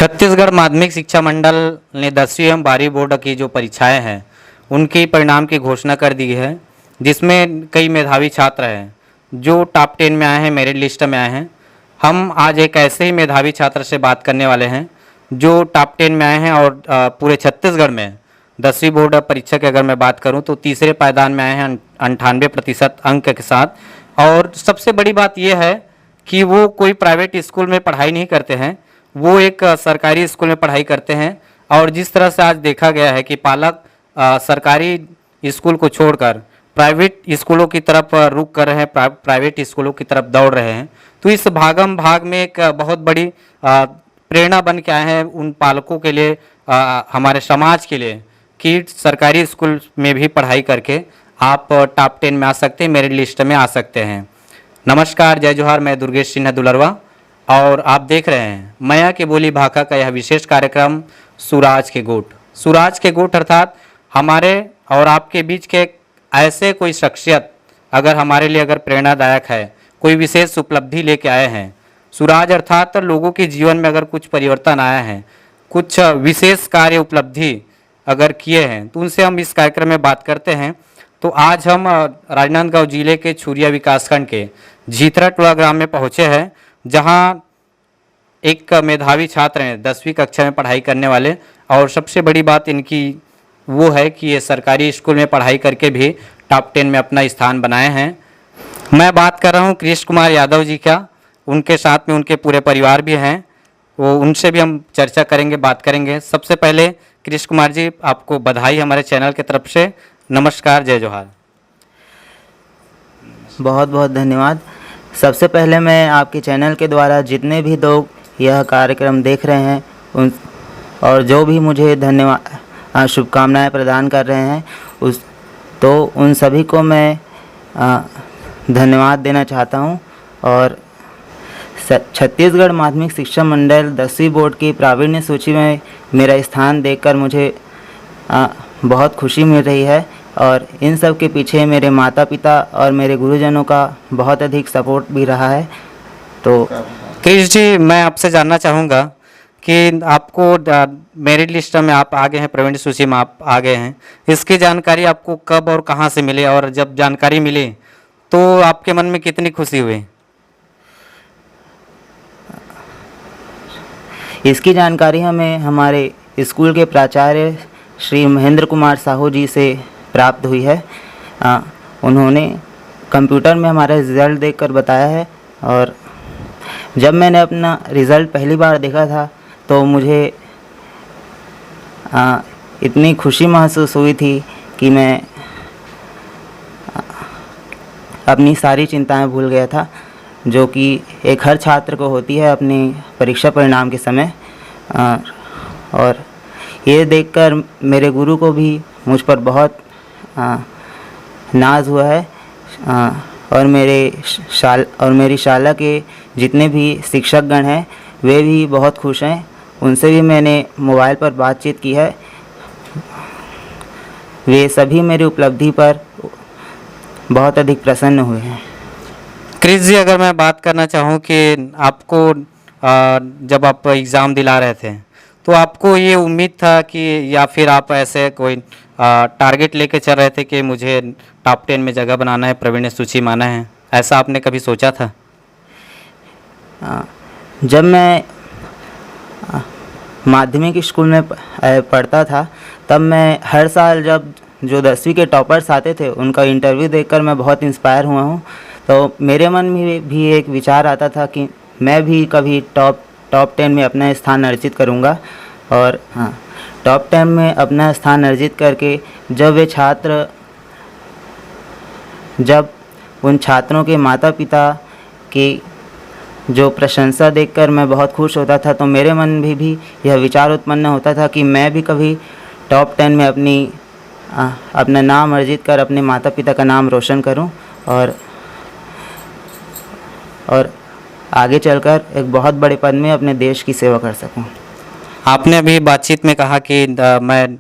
छत्तीसगढ़ माध्यमिक शिक्षा मंडल ने 10वीं एवं 12वीं बोर्ड की जो परीक्षाएं हैं उनके परिणाम की घोषणा कर दी है, जिसमें कई मेधावी छात्र हैं जो टॉप 10 में आए हैं, मेरिट लिस्ट में आए हैं। हम आज एक ऐसे ही मेधावी छात्र से बात करने वाले हैं जो टॉप 10 में आए हैं और पूरे छत्तीसगढ़ में 10वीं बोर्ड परीक्षा की अगर मैं बात करूं तो तीसरे पायदान में आए हैं 98% अंक के साथ। और सबसे बड़ी बात यह है कि वो कोई प्राइवेट स्कूल में पढ़ाई नहीं करते हैं, वो एक सरकारी स्कूल में पढ़ाई करते हैं। और जिस तरह से आज देखा गया है कि पालक सरकारी स्कूल को छोड़कर प्राइवेट स्कूलों की तरफ रुख कर रहे हैं, प्राइवेट स्कूलों की तरफ दौड़ रहे हैं, तो इस भागम भाग में एक बहुत बड़ी प्रेरणा बन के आए हैं उन पालकों के लिए, हमारे समाज के लिए, कि सरकारी स्कूल में भी पढ़ाई करके आप टॉप 10 में आ सकते हैं, मेरिट लिस्ट में आ सकते हैं। नमस्कार, जय जोहार, मैं दुर्गेश सिन्हा दुलरवा और आप देख रहे हैं मया के बोली भाका का यह विशेष कार्यक्रम सुराज के गोट। सुराज के गोट अर्थात हमारे और आपके बीच के ऐसे कोई शख्सियत अगर हमारे लिए अगर प्रेरणादायक है, कोई विशेष उपलब्धि लेके आए हैं। सुराज अर्थात लोगों के जीवन में अगर कुछ परिवर्तन आया है, कुछ विशेष कार्य उपलब्धि अगर किए हैं, तो उनसे हम इस कार्यक्रम में बात करते हैं। तो आज हम राजनांदगांव जिले के छुरिया विकासखंड के झीथरा टोला ग्राम में पहुँचे हैं, जहाँ एक मेधावी छात्र हैं 10वीं कक्षा में पढ़ाई करने वाले। और सबसे बड़ी बात इनकी वो है कि ये सरकारी स्कूल में पढ़ाई करके भी टॉप 10 में अपना स्थान बनाए हैं। मैं बात कर रहा हूँ कृष्ण कुमार यादव जी का, उनके साथ में उनके पूरे परिवार भी हैं, वो उनसे भी हम चर्चा करेंगे, बात करेंगे। सबसे पहले कृष्ण कुमार जी, आपको बधाई हमारे चैनल की तरफ से। नमस्कार, जय जोहार। बहुत बहुत धन्यवाद। सबसे पहले मैं आपके चैनल के द्वारा जितने भी लोग यह कार्यक्रम देख रहे हैं उन और जो भी मुझे धन्यवाद शुभकामनाएं प्रदान कर रहे हैं उन सभी को मैं धन्यवाद देना चाहता हूं। और छत्तीसगढ़ माध्यमिक शिक्षा मंडल 10वीं बोर्ड की प्रावीण्य सूची में मेरा स्थान देखकर मुझे बहुत खुशी मिल रही है। और इन सब के पीछे मेरे माता पिता और मेरे गुरुजनों का बहुत अधिक सपोर्ट भी रहा है। तो कृष्ण जी, मैं आपसे जानना चाहूँगा कि आपको मेरिट लिस्ट में आप आ गए हैं, प्रावीण्य सूची में आप आ गए हैं, इसकी जानकारी आपको कब और कहाँ से मिली, और जब जानकारी मिली तो आपके मन में कितनी खुशी हुई? इसकी जानकारी हमें हमारे स्कूल के प्राचार्य श्री महेंद्र कुमार साहू जी से प्राप्त हुई है। उन्होंने कंप्यूटर में हमारा रिज़ल्ट देखकर बताया है। और जब मैंने अपना रिज़ल्ट पहली बार देखा था तो मुझे इतनी खुशी महसूस हुई थी कि मैं अपनी सारी चिंताएं भूल गया था, जो कि एक हर छात्र को होती है अपनी परीक्षा परिणाम के समय। और ये देखकर मेरे गुरु को भी मुझ पर बहुत नाज हुआ है। और मेरी शाला के जितने भी शिक्षकगण हैं वे भी बहुत खुश हैं। उनसे भी मैंने मोबाइल पर बातचीत की है। वे सभी मेरी उपलब्धि पर बहुत अधिक प्रसन्न हुए हैं। कृष्ण जी, अगर मैं बात करना चाहूँ कि आपको जब आप एग्ज़ाम दिला रहे थे तो आपको ये उम्मीद था कि, या फिर आप ऐसे कोई टारगेट लेके चल रहे थे कि मुझे टॉप 10 में जगह बनाना है, प्रावीण्य सूची में आना है, ऐसा आपने कभी सोचा था? जब मैं माध्यमिक स्कूल में पढ़ता था तब मैं हर साल जब जो 10वीं के टॉपर्स आते थे उनका इंटरव्यू देखकर मैं बहुत इंस्पायर हुआ हूँ। तो मेरे मन में भी एक विचार आता था कि मैं भी कभी टॉप 10 में अपना स्थान अर्जित करूँगा। और टॉप 10 में अपना स्थान अर्जित करके जब उन छात्रों के माता पिता की जो प्रशंसा देखकर मैं बहुत खुश होता था, तो मेरे मन में भी यह विचार उत्पन्न होता था कि मैं भी कभी टॉप 10 में अपना नाम अर्जित कर अपने माता पिता का नाम रोशन करूं और आगे चलकर एक बहुत बड़े पद में अपने देश की सेवा कर सकूं। आपने अभी बातचीत में कहा कि मैं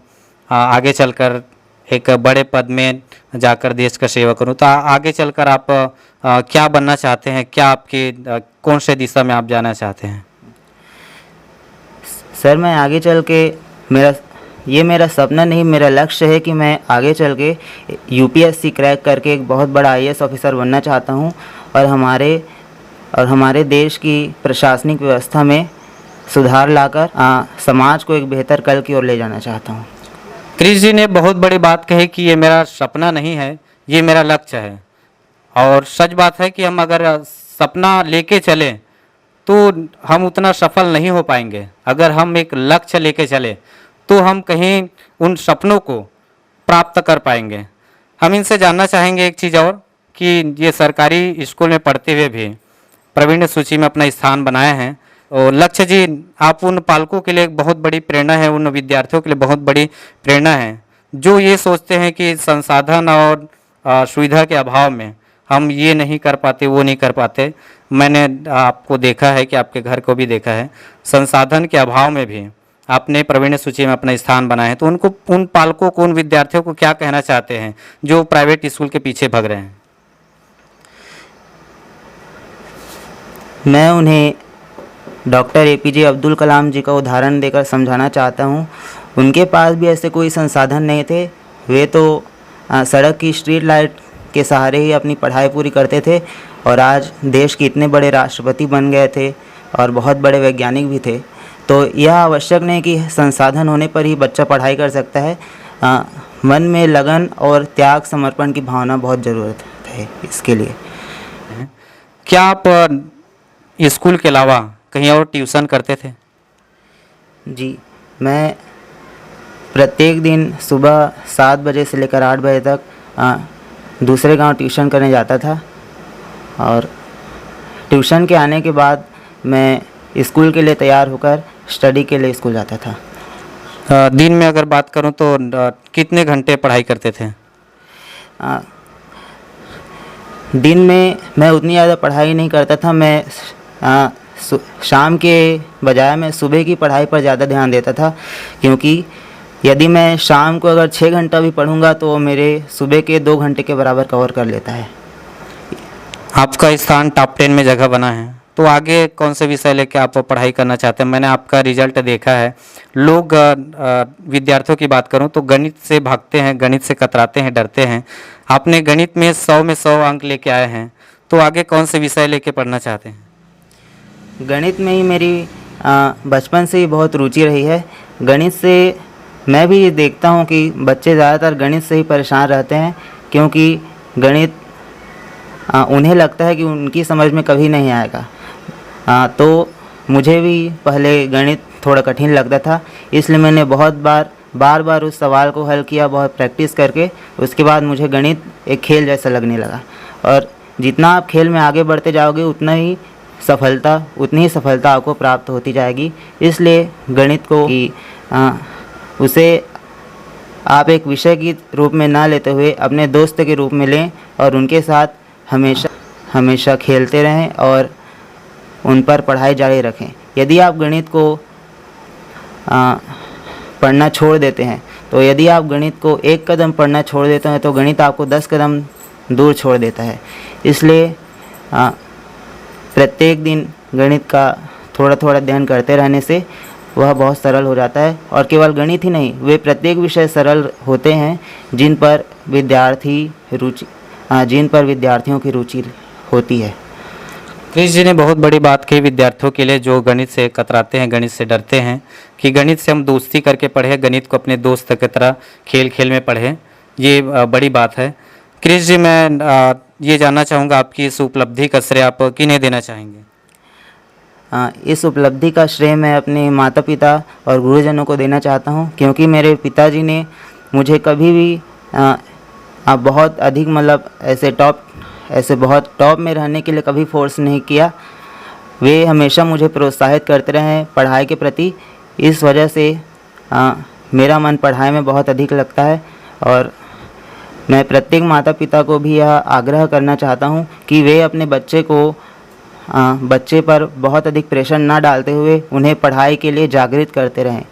आगे चलकर एक बड़े पद में जाकर देश का सेवा करूं, तो आगे चलकर आप क्या बनना चाहते हैं? क्या आपकी कौन से दिशा में आप जाना चाहते हैं? सर मैं आगे चल के मेरा सपना नहीं, मेरा लक्ष्य है कि मैं आगे चल के यूपीएससी क्रैक करके एक बहुत बड़ा आईएएस ऑफिसर बनना चाहता हूँ और हमारे देश की प्रशासनिक व्यवस्था में सुधार लाकर समाज को एक बेहतर कल की ओर ले जाना चाहता हूँ। क्रिश जी ने बहुत बड़ी बात कही कि ये मेरा सपना नहीं है, ये मेरा लक्ष्य है। और सच बात है कि हम अगर सपना लेके चलें तो हम उतना सफल नहीं हो पाएंगे। अगर हम एक लक्ष्य लेके चले तो हम कहीं उन सपनों को प्राप्त कर पाएंगे। हम इनसे जानना चाहेंगे एक चीज़ और कि ये सरकारी स्कूल में पढ़ते हुए भी प्रवीण सूची में अपना स्थान बनाए हैं। और लक्ष्य जी, आप उन पालकों के लिए एक बहुत बड़ी प्रेरणा है, उन विद्यार्थियों के लिए बहुत बड़ी प्रेरणा है जो ये सोचते हैं कि संसाधन और सुविधा के अभाव में हम ये नहीं कर पाते, वो नहीं कर पाते। मैंने आपको देखा है कि आपके घर को भी देखा है, संसाधन के अभाव में भी आपने प्रवीण सूची में अपना स्थान बनाया है। तो उनको, उन पालकों को, उन विद्यार्थियों को क्या कहना चाहते हैं जो प्राइवेट स्कूल के पीछे भाग रहे हैं? मैं उन्हें डॉक्टर एपीजे अब्दुल कलाम जी का उदाहरण देकर समझाना चाहता हूँ। उनके पास भी ऐसे कोई संसाधन नहीं थे। वे तो सड़क की स्ट्रीट लाइट के सहारे ही अपनी पढ़ाई पूरी करते थे और आज देश के इतने बड़े राष्ट्रपति बन गए थे और बहुत बड़े वैज्ञानिक भी थे। तो यह आवश्यक नहीं कि संसाधन होने पर ही बच्चा पढ़ाई कर सकता है। मन में लगन और त्याग, समर्पण की भावना बहुत ज़रूरत है इसके लिए। क्या आप स्कूल के अलावा कहीं और ट्यूशन करते थे? जी, मैं प्रत्येक दिन सुबह 7 बजे से लेकर 8 बजे तक दूसरे गांव ट्यूशन करने जाता था और ट्यूशन के आने के बाद मैं स्कूल के लिए तैयार होकर स्टडी के लिए स्कूल जाता था। दिन में अगर बात करूं तो कितने घंटे पढ़ाई करते थे? दिन में मैं उतनी ज़्यादा पढ़ाई नहीं करता था। मैं शाम के बजाय मैं सुबह की पढ़ाई पर ज़्यादा ध्यान देता था, क्योंकि यदि मैं शाम को अगर 6 घंटा भी पढ़ूंगा तो मेरे सुबह के 2 घंटे के बराबर कवर कर लेता है। आपका स्थान टॉप 10 में जगह बना है, तो आगे कौन से विषय लेके आप पढ़ाई करना चाहते हैं? मैंने आपका रिजल्ट देखा है। लोग, विद्यार्थियों की बात करूं तो गणित से भागते हैं, गणित से कतराते हैं, डरते हैं। आपने गणित में 100 में 100 अंक लेके आए हैं, तो आगे कौन से विषय लेके पढ़ना चाहते हैं? गणित में ही मेरी बचपन से ही बहुत रुचि रही है। गणित से मैं भी ये देखता हूँ कि बच्चे ज़्यादातर गणित से ही परेशान रहते हैं, क्योंकि गणित उन्हें लगता है कि उनकी समझ में कभी नहीं आएगा। तो मुझे भी पहले गणित थोड़ा कठिन लगता था, इसलिए मैंने बहुत बार उस सवाल को हल किया, बहुत प्रैक्टिस करके। उसके बाद मुझे गणित एक खेल जैसा लगने लगा। और जितना आप खेल में आगे बढ़ते जाओगे उतनी ही सफलता आपको प्राप्त होती जाएगी। इसलिए गणित को उसे आप एक विषय के रूप में ना लेते हुए अपने दोस्त के रूप में लें और उनके साथ हमेशा खेलते रहें और उन पर पढ़ाई जारी रखें। यदि आप गणित को पढ़ना छोड़ देते हैं, तो यदि आप गणित को 1 कदम पढ़ना छोड़ देते हैं तो गणित आपको 10 कदम दूर छोड़ देता है। इसलिए प्रत्येक दिन गणित का थोड़ा अध्ययन करते रहने से वह बहुत सरल हो जाता है। और केवल गणित ही नहीं, वे प्रत्येक विषय सरल होते हैं जिन पर विद्यार्थियों की रुचि होती है। क्रिश जी ने बहुत बड़ी बात कही विद्यार्थियों के लिए जो गणित से कतराते हैं, गणित से डरते हैं, कि गणित से हम दोस्ती करके पढ़ें, गणित को अपने दोस्त की तरह खेल में पढ़ें। ये बड़ी बात है। क्रिश जी, मैं ये जानना चाहूँगा आपकी इस उपलब्धि का श्रेय आप किन्हें देना चाहेंगे? इस उपलब्धि का श्रेय मैं अपने माता पिता और गुरुजनों को देना चाहता हूँ, क्योंकि मेरे पिताजी ने मुझे कभी भी बहुत अधिक ऐसे बहुत टॉप में रहने के लिए कभी फोर्स नहीं किया। वे हमेशा मुझे प्रोत्साहित करते रहे पढ़ाई के प्रति। इस वजह से मेरा मन पढ़ाई में बहुत अधिक लगता है और मैं प्रत्येक माता पिता को भी यह आग्रह करना चाहता हूँ कि वे अपने बच्चे पर बहुत अधिक प्रेशर ना डालते हुए उन्हें पढ़ाई के लिए जागृत करते रहें।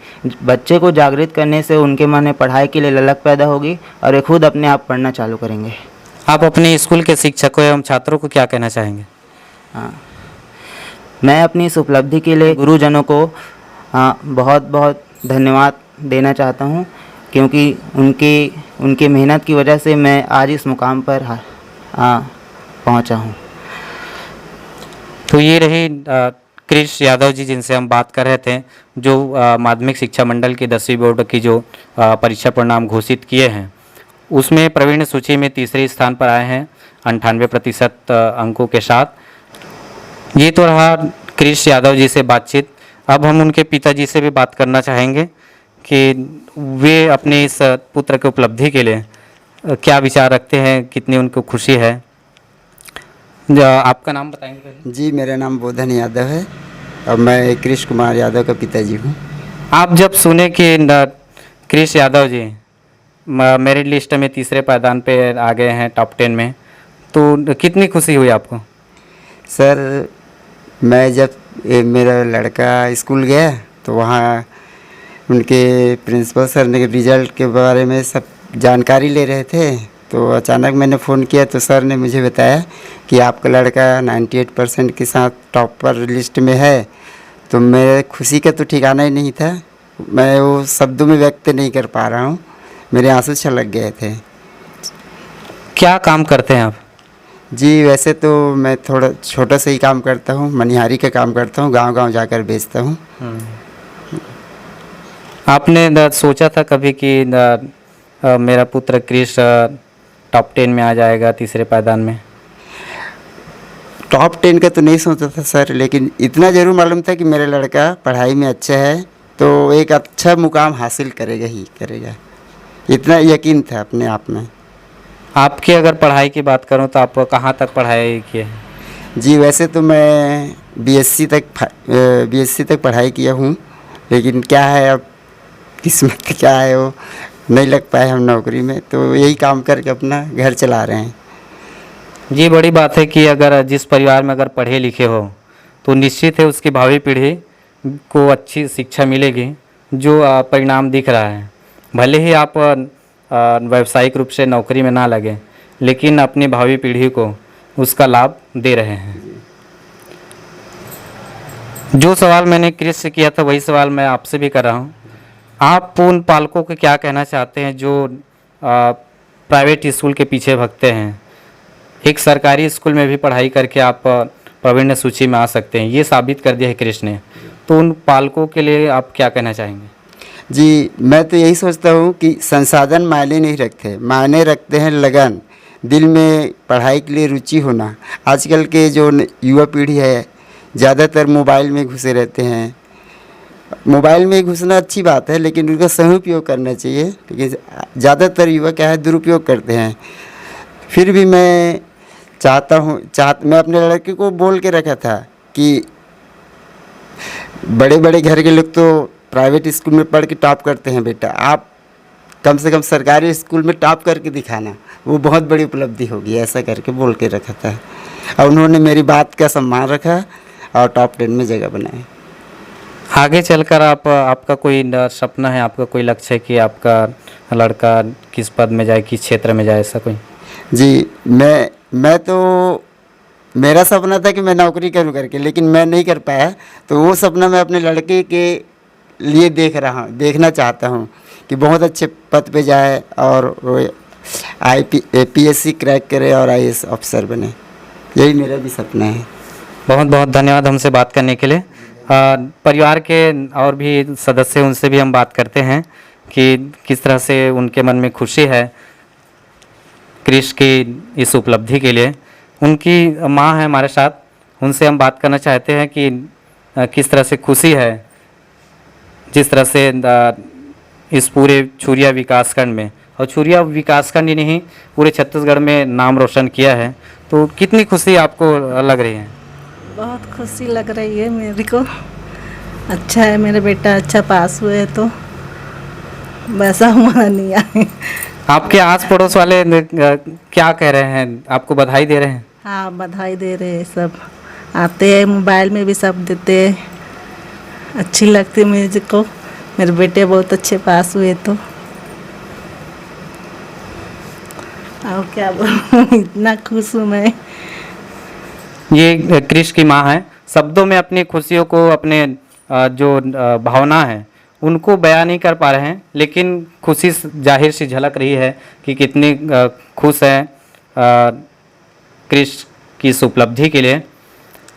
बच्चे को जागृत करने से उनके मन में पढ़ाई के लिए ललक पैदा होगी और वे खुद अपने आप पढ़ना चालू करेंगे। आप अपने स्कूल के शिक्षकों एवं छात्रों को क्या कहना चाहेंगे? मैं अपनी इस उपलब्धि के लिए गुरुजनों को हाँ, बहुत बहुत धन्यवाद देना चाहता हूँ, क्योंकि उनकी मेहनत की वजह से मैं आज इस मुकाम पर पहुँचा हूँ। तो ये रही कृष यादव जी जिनसे हम बात कर रहे थे, जो माध्यमिक शिक्षा मंडल की 10वीं बोर्ड की जो परीक्षा परिणाम घोषित किए हैं उसमें प्रवीण सूची में तीसरे स्थान पर आए हैं 98% अंकों के साथ। ये तो रहा कृष यादव जी से बातचीत। अब हम उनके पिताजी से भी बात करना चाहेंगे कि वे अपने इस पुत्र की उपलब्धि के लिए क्या विचार रखते हैं, कितनी उनको खुशी है। आपका नाम बताएंगे पहले? जी, मेरा नाम बोधन यादव है और मैं कृष कुमार यादव का पिताजी हूँ। आप जब सुने कि कृष यादव जी मेरिट लिस्ट में तीसरे पायदान पे आ गए हैं टॉप 10 में, तो कितनी खुशी हुई आपको? सर, मैं जब मेरा लड़का स्कूल गया तो वहाँ उनके प्रिंसिपल सर ने रिज़ल्ट के बारे में सब जानकारी ले रहे थे, तो अचानक मैंने फ़ोन किया तो सर ने मुझे बताया कि आपका लड़का 98% के साथ टॉपर लिस्ट में है। तो मेरे खुशी का तो ठिकाना ही नहीं था, मैं वो शब्दों में व्यक्त नहीं कर पा रहा हूँ, मेरे आंसू छलक गए थे। क्या काम करते हैं आप? जी, वैसे तो मैं थोड़ा छोटा सा ही काम करता हूँ, मनिहारी का काम करता हूँ, गांव-गांव जाकर बेचता हूँ। आपने सोचा था कभी कि मेरा पुत्र कृष टॉप 10 में आ जाएगा तीसरे पायदान में? टॉप 10 का तो नहीं सोचा था सर, लेकिन इतना ज़रूर मालूम था कि मेरा लड़का पढ़ाई में अच्छा है तो एक अच्छा मुकाम हासिल करेगा ही करेगा, इतना यकीन था अपने आप में। आपकी अगर पढ़ाई की बात करूं तो आप कहाँ तक पढ़ाई किए हैं? जी, वैसे तो मैं बीएससी तक पढ़ाई किया हूँ, लेकिन क्या है अब किस्मत क्या है वो नहीं लग पाए हम नौकरी में, तो यही काम करके अपना घर चला रहे हैं। ये बड़ी बात है कि अगर जिस परिवार में अगर पढ़े लिखे हो तो निश्चित है उसकी भावी पीढ़ी को अच्छी शिक्षा मिलेगी, जो परिणाम दिख रहा है। भले ही आप व्यावसायिक रूप से नौकरी में ना लगे, लेकिन अपनी भावी पीढ़ी को उसका लाभ दे रहे हैं। जो सवाल मैंने कृष से किया था वही सवाल मैं आपसे भी कर रहा हूँ। आप उन पालकों को क्या कहना चाहते हैं जो प्राइवेट स्कूल के पीछे भगते हैं? एक सरकारी स्कूल में भी पढ़ाई करके आप प्रवीण सूची में आ सकते हैं, ये साबित कर दिया है कृष ने। तो उन पालकों के लिए आप क्या कहना चाहेंगे? जी, मैं तो यही सोचता हूँ कि संसाधन मायने नहीं रखते, मायने रखते हैं लगन, दिल में पढ़ाई के लिए रुचि होना। आजकल के जो युवा पीढ़ी है ज़्यादातर मोबाइल में घुसे रहते हैं। मोबाइल में घुसना अच्छी बात है, लेकिन उनका सही उपयोग करना चाहिए, लेकिन ज़्यादातर युवा क्या है दुरुपयोग करते हैं। फिर भी मैं मैं अपने लड़के को बोल के रखा था कि बड़े बड़े घर के लोग तो प्राइवेट स्कूल में पढ़ के टॉप करते हैं, बेटा आप कम से कम सरकारी स्कूल में टॉप करके दिखाना, वो बहुत बड़ी उपलब्धि होगी, ऐसा करके बोल के रखा था। और उन्होंने मेरी बात का सम्मान रखा और टॉप 10 में जगह बनाई। आगे चलकर आपका कोई सपना है, आपका कोई लक्ष्य है कि आपका लड़का किस पद में जाए, किस क्षेत्र में जाए, ऐसा कोई? जी, मैं तो मेरा सपना था कि मैं नौकरी करूं करके, लेकिन मैं नहीं कर पाया, तो वो सपना मैं अपने लड़के के लिए देखना चाहता हूं कि बहुत अच्छे पद पे जाए और PSC क्रैक करे और IAS अफसर बने, यही मेरा भी सपना है। बहुत बहुत धन्यवाद हमसे बात करने के लिए। परिवार के और भी सदस्य उनसे भी हम बात करते हैं कि किस तरह से उनके मन में खुशी है कृष की इस उपलब्धि के लिए। उनकी माँ है हमारे साथ, उनसे हम बात करना चाहते हैं कि किस तरह से खुशी है जिस तरह से इस पूरे छुरिया विकासखंड में, और छुरिया विकासखंड ही नहीं पूरे छत्तीसगढ़ में नाम रोशन किया है, तो कितनी खुशी आपको लग रही है? बहुत खुशी लग रही है मेरे को। अच्छा है, मेरे बेटा अच्छा पास हुए तो वैसा हमारा नहीं आए। आपके आस पड़ोस वाले क्या कह रहे हैं, आपको बधाई दे रहे हैं? हाँ, बधाई दे रहे हैं, सब आते हैं, मोबाइल में भी सब देते हैं, अच्छी लगती है मुझको, मेरे बेटे बहुत अच्छे पास हुए तो। और क्या बोलूं, इतना खुश हूँ मैं। ये कृष की माँ है, शब्दों में अपनी खुशियों को, अपने जो भावना है उनको बयां नहीं कर पा रहे हैं, लेकिन खुशी जाहिर सी झलक रही है कि कितनी खुश हैं क्रिश की इस उपलब्धि के लिए।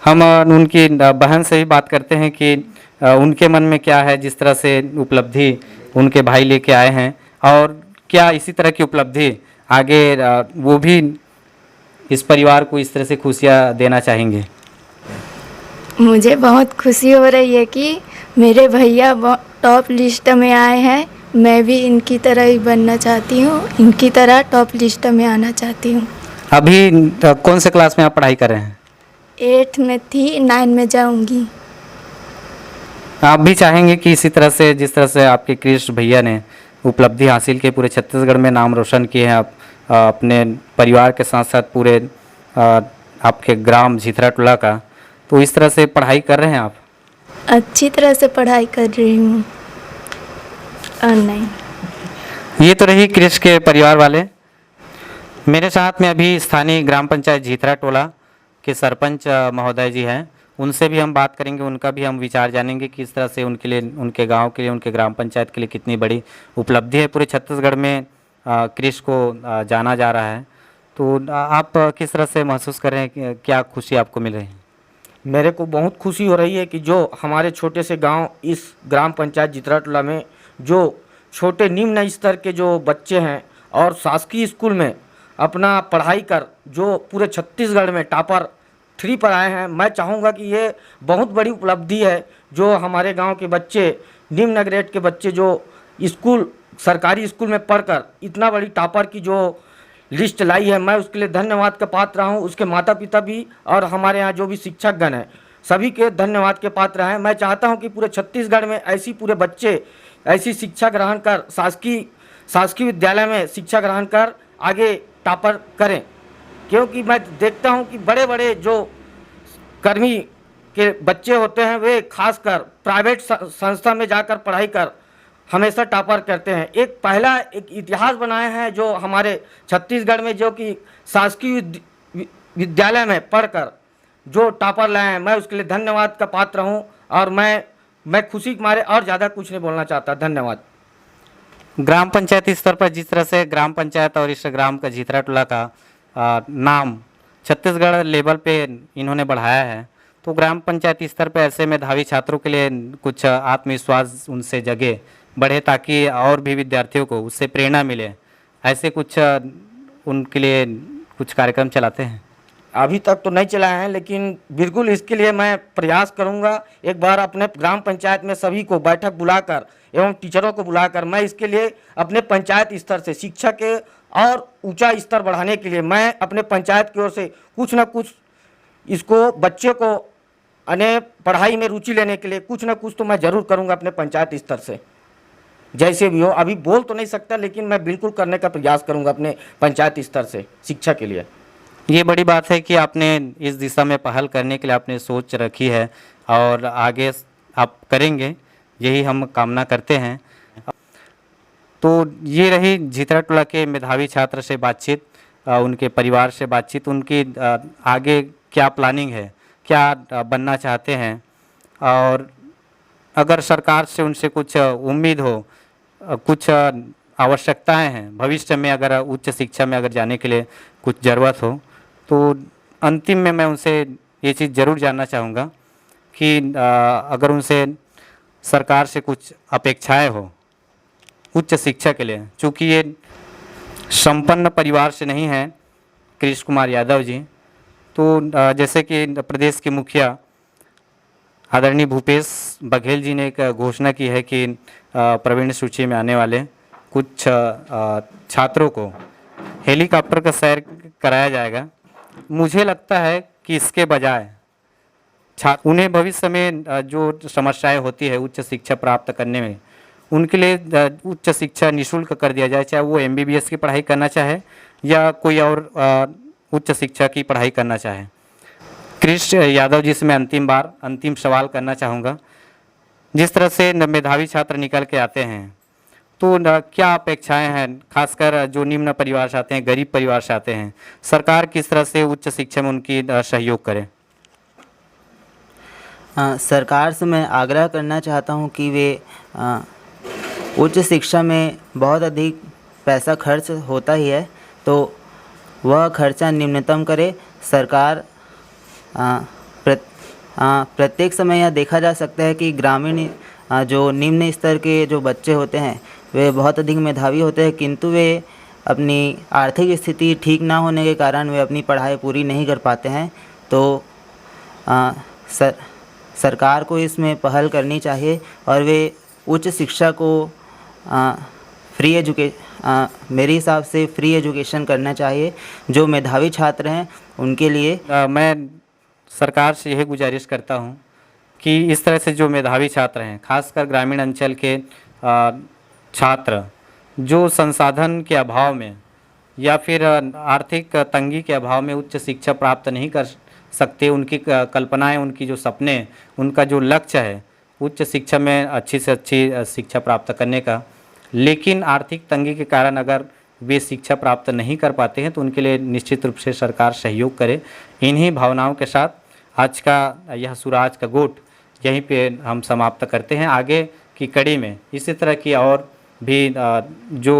हम उनकी बहन से भी बात करते हैं कि उनके मन में क्या है, जिस तरह से उपलब्धि उनके भाई लेके आए हैं, और क्या इसी तरह की उपलब्धि आगे वो भी इस परिवार को इस तरह से खुशियाँ देना चाहेंगे। मुझे बहुत खुशी हो रही है कि मेरे भैया टॉप लिस्ट में आए हैं। मैं भी इनकी तरह ही बनना चाहती हूँ, इनकी तरह टॉप लिस्ट में आना चाहती हूँ। अभी कौन से क्लास में आप पढ़ाई कर रहे हैं? 8 में थी, 9 में जाऊँगी। आप भी चाहेंगे कि इसी तरह से, जिस तरह से आपके क्रिश भैया ने उपलब्धि हासिल की, पूरे छत्तीसगढ़ में नाम रोशन किए हैं, आप अपने परिवार के साथ साथ पूरे आपके ग्राम झिथरा टोला का, तो इस तरह से पढ़ाई कर रहे हैं आप? अच्छी तरह से पढ़ाई कर रही हूँ। और नहीं, ये तो रही क्रिश के परिवार वाले। मेरे साथ में अभी स्थानीय ग्राम पंचायत झिथरा टोला के सरपंच महोदय जी हैं, उनसे भी हम बात करेंगे, उनका भी हम विचार जानेंगे कि इस तरह से उनके लिए, उनके गांव के लिए, उनके ग्राम पंचायत के लिए कितनी बड़ी उपलब्धि है। पूरे छत्तीसगढ़ में क्रिश को जाना जा रहा है, तो आप किस तरह से महसूस कर रहे हैं, क्या खुशी आपको मिल रही है? मेरे को बहुत खुशी हो रही है कि जो हमारे छोटे से गांव इस ग्राम पंचायत झिथरा टोला में जो छोटे निम्न स्तर के जो बच्चे हैं और शासकीय स्कूल में अपना पढ़ाई कर जो पूरे छत्तीसगढ़ में टॉपर 3 पर आए हैं, मैं चाहूँगा कि ये बहुत बड़ी उपलब्धि है। जो हमारे गांव के बच्चे, निम्न ग्रेड के बच्चे जो स्कूल, सरकारी स्कूल में पढ़कर इतना बड़ी टॉपर की जो लिस्ट लाई है, मैं उसके लिए धन्यवाद का पात्र हूँ। उसके माता पिता भी और हमारे यहाँ जो भी शिक्षकगण हैं, सभी के धन्यवाद के पात्र हैं। मैं चाहता हूँ कि पूरे छत्तीसगढ़ में ऐसी पूरे बच्चे ऐसी शिक्षा ग्रहण कर, शासकीय विद्यालय में शिक्षा ग्रहण कर आगे टॉपर करें, क्योंकि मैं देखता हूँ कि बड़े बड़े जो कर्मी के बच्चे होते हैं वे खासकर प्राइवेट संस्था में जाकर पढ़ाई कर हमेशा टॉपर करते हैं। एक इतिहास बनाए हैं जो हमारे छत्तीसगढ़ में, जो कि शासकीय विद्यालय में पढ़कर जो टॉपर लाए हैं, मैं उसके लिए धन्यवाद का पात्र हूं। और मैं खुशी के मारे और ज़्यादा कुछ नहीं बोलना चाहता। धन्यवाद। ग्राम पंचायत स्तर पर जिस तरह से ग्राम पंचायत और इस ग्राम का झिथरा टोला का नाम छत्तीसगढ़ लेवल पे इन्होंने बढ़ाया है, तो ग्राम पंचायत स्तर पर ऐसे मेधावी छात्रों के लिए कुछ आत्मविश्वास उनसे जगे, बढ़े, ताकि और भी विद्यार्थियों को उससे प्रेरणा मिले, ऐसे कुछ उनके लिए कुछ कार्यक्रम चलाते हैं? अभी तक तो नहीं चलाए हैं, लेकिन बिल्कुल इसके लिए मैं प्रयास करूंगा। एक बार अपने ग्राम पंचायत में सभी को बैठक बुलाकर एवं टीचरों को बुलाकर मैं इसके लिए अपने पंचायत स्तर से शिक्षा के और ऊंचा स्तर बढ़ाने के लिए मैं अपने पंचायत की ओर से कुछ न कुछ इसको, बच्चे को अने पढ़ाई में रुचि लेने के लिए कुछ न कुछ तो मैं ज़रूर करूँगा अपने पंचायत स्तर से, जैसे भी हो। अभी बोल तो नहीं सकता, लेकिन मैं बिल्कुल करने का प्रयास करूँगा अपने पंचायत स्तर से शिक्षा के लिए। ये बड़ी बात है कि आपने इस दिशा में पहल करने के लिए आपने सोच रखी है और आगे आप करेंगे, यही हम कामना करते हैं। तो ये रही झिथरा टोला के मेधावी छात्र से बातचीत, उनके परिवार से बातचीत, उनकी आगे क्या प्लानिंग है, क्या बनना चाहते हैं, और अगर सरकार से उनसे कुछ उम्मीद हो, कुछ आवश्यकताएं हैं भविष्य में, अगर उच्च शिक्षा में अगर जाने के लिए कुछ ज़रूरत हो, तो अंतिम में मैं उनसे ये चीज़ ज़रूर जानना चाहूँगा कि अगर उनसे सरकार से कुछ अपेक्षाएं हो उच्च शिक्षा के लिए, चूँकि ये संपन्न परिवार से नहीं हैं क्रिश कुमार यादव जी, तो जैसे कि प्रदेश के मुखिया आदरणीय भूपेश बघेल जी ने एक घोषणा की है कि प्रवीण सूची में आने वाले कुछ छात्रों को हेलीकॉप्टर का सैर कराया जाएगा। मुझे लगता है कि इसके बजाय उन्हें भविष्य में जो समस्याएं होती है उच्च शिक्षा प्राप्त करने में, उनके लिए उच्च शिक्षा निःशुल्क कर दिया जाए, चाहे वो MBBS की पढ़ाई करना चाहे या कोई और उच्च शिक्षा की पढ़ाई करना चाहे। क्रिश यादव जी से मैं अंतिम सवाल करना चाहूँगा। जिस तरह से मेधावी छात्र निकल के आते हैं, तो क्या अपेक्षाएं हैं, खासकर जो निम्न परिवार से आते हैं, गरीब परिवार से आते हैं, सरकार किस तरह से उच्च शिक्षा में उनकी सहयोग करे? सरकार से मैं आग्रह करना चाहता हूँ कि वे उच्च शिक्षा में बहुत अधिक पैसा खर्च होता ही है, तो वह खर्चा न्यूनतम करे। सरकार प्रत्येक समय यह देखा जा सकता है कि ग्रामीण जो निम्न स्तर के जो बच्चे होते हैं वे बहुत अधिक मेधावी होते हैं, किंतु वे अपनी आर्थिक स्थिति ठीक ना होने के कारण वे अपनी पढ़ाई पूरी नहीं कर पाते हैं। तो सरकार को इसमें पहल करनी चाहिए और वे उच्च शिक्षा को मेरे हिसाब से फ्री एजुकेशन करना चाहिए। जो मेधावी छात्र हैं उनके लिए मैं सरकार से यही गुजारिश करता हूँ कि इस तरह से जो मेधावी छात्र हैं, खासकर ग्रामीण अंचल के छात्र जो संसाधन के अभाव में या फिर आर्थिक तंगी के अभाव में उच्च शिक्षा प्राप्त नहीं कर सकते, उनकी कल्पनाएं, उनकी जो सपने, उनका जो लक्ष्य है उच्च शिक्षा में अच्छी से अच्छी शिक्षा प्राप्त करने का, लेकिन आर्थिक तंगी के कारण अगर वे शिक्षा प्राप्त नहीं कर पाते हैं तो उनके लिए निश्चित रूप से सरकार सहयोग करे। इन्हीं भावनाओं के साथ आज का यह सुराज का गोट यहीं पे हम समाप्त करते हैं। आगे की कड़ी में इसी तरह की और भी जो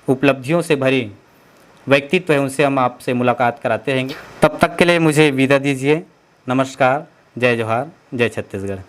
उपलब्धियों से भरी व्यक्तित्व है उनसे हम आपसे मुलाकात कराते रहेंगे। तब तक के लिए मुझे विदा दीजिए। नमस्कार, जय जोहार, जय छत्तीसगढ़।